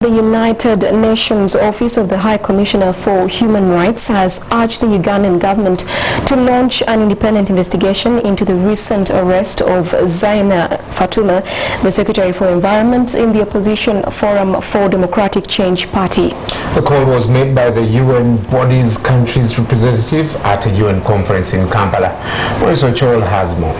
The United Nations Office of the High Commissioner for Human Rights has urged the Ugandan government to launch an independent investigation into the recent arrest of Zaina Fatuma, the Secretary for Environment in the opposition Forum for Democratic Change Party. The call was made by the UN body's country's representative at a UN conference in Kampala. Police OHCHR has more.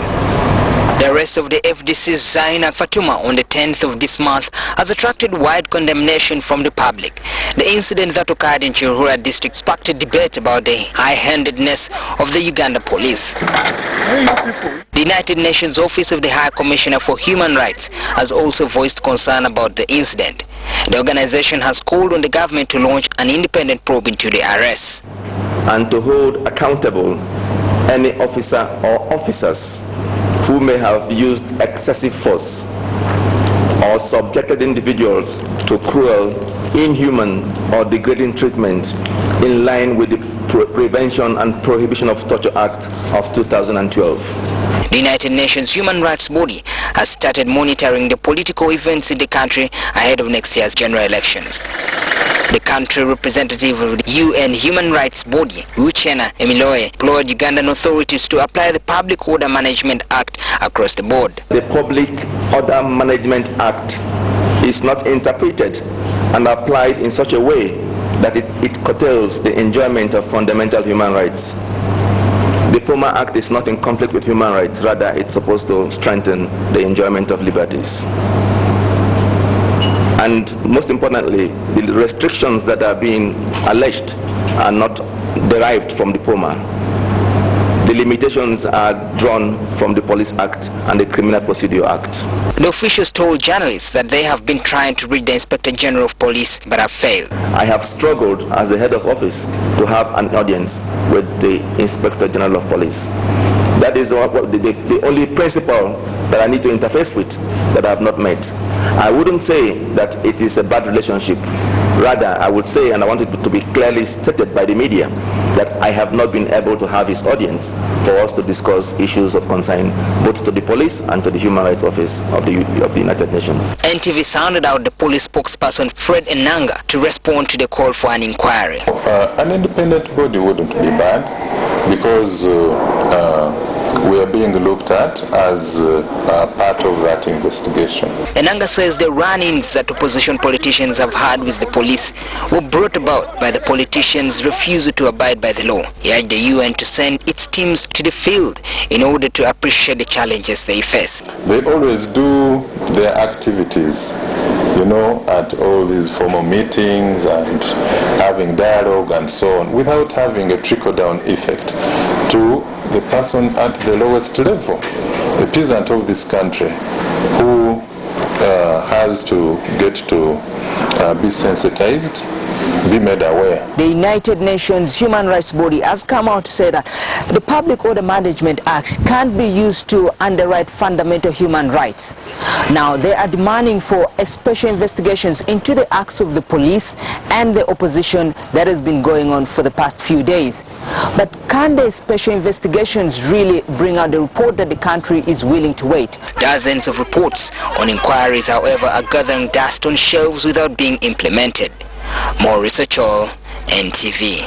The arrest of the FDC's Zaina Fatuma on the 10th of this month has attracted wide condemnation from the public. The incident that occurred in Chirura district sparked a debate about the high-handedness of the Uganda police. The United Nations Office of the High Commissioner for Human Rights has also voiced concern about the incident. The organization has called on the government to launch an independent probe into the arrests and to hold accountable any officer or officers who may have used excessive force or subjected individuals to cruel, inhuman or degrading treatment in line with the Prevention and Prohibition of Torture Act of 2012. The United Nations Human Rights Body has started monitoring the political events in the country ahead of next year's general elections. The country representative of the UN Human Rights Body, Dr.Uchenna Emelonye, implored Ugandan authorities to apply the Public Order Management Act across the board. The Public Order Management Act is not interpreted and applied in such a way that it curtails the enjoyment of fundamental human rights. The POMA Act is not in conflict with human rights, rather it's supposed to strengthen the enjoyment of liberties. And most importantly, the restrictions that are being alleged are not derived from the POMA. The limitations are drawn from the Police Act and the Criminal Procedure Act. The officials told journalists that they have been trying to reach the Inspector General of Police but have failed. I have struggled as the head of office to have an audience with the Inspector General of Police. That is the only principle that I need to interface with that I have not met. I wouldn't say that it is a bad relationship. Rather, I would say, and I want it to be clearly stated by the media, that I have not been able to have his audience for us to discuss issues of concern both to the police and to the Human Rights Office of the United Nations. NTV sounded out the police spokesperson Fred Enanga to respond to the call for an inquiry. An independent body wouldn't be bad because we are being looked at as part of that investigation. Enanga says the run-ins that opposition politicians have had with the police were brought about by the politicians' refusal to abide by the law. He urged the UN to send its teams to the field in order to appreciate the challenges they face. They always do their activities, you know, at all these formal meetings and having dialogue and so on, without having a trickle-down effect to the person at the lowest level, the peasant of this country, who has to get to be sensitized, be made aware. The United Nations Human Rights Body has come out to say that the Public Order Management Act can't be used to underwrite fundamental human rights. Now they are demanding for special investigations into the acts of the police and the opposition that has been going on for the past few days. But can the special investigations really bring out the report that the country is willing to wait? Dozens of reports on inquiries, however, are gathering dust on shelves without being implemented. More research, all NTV.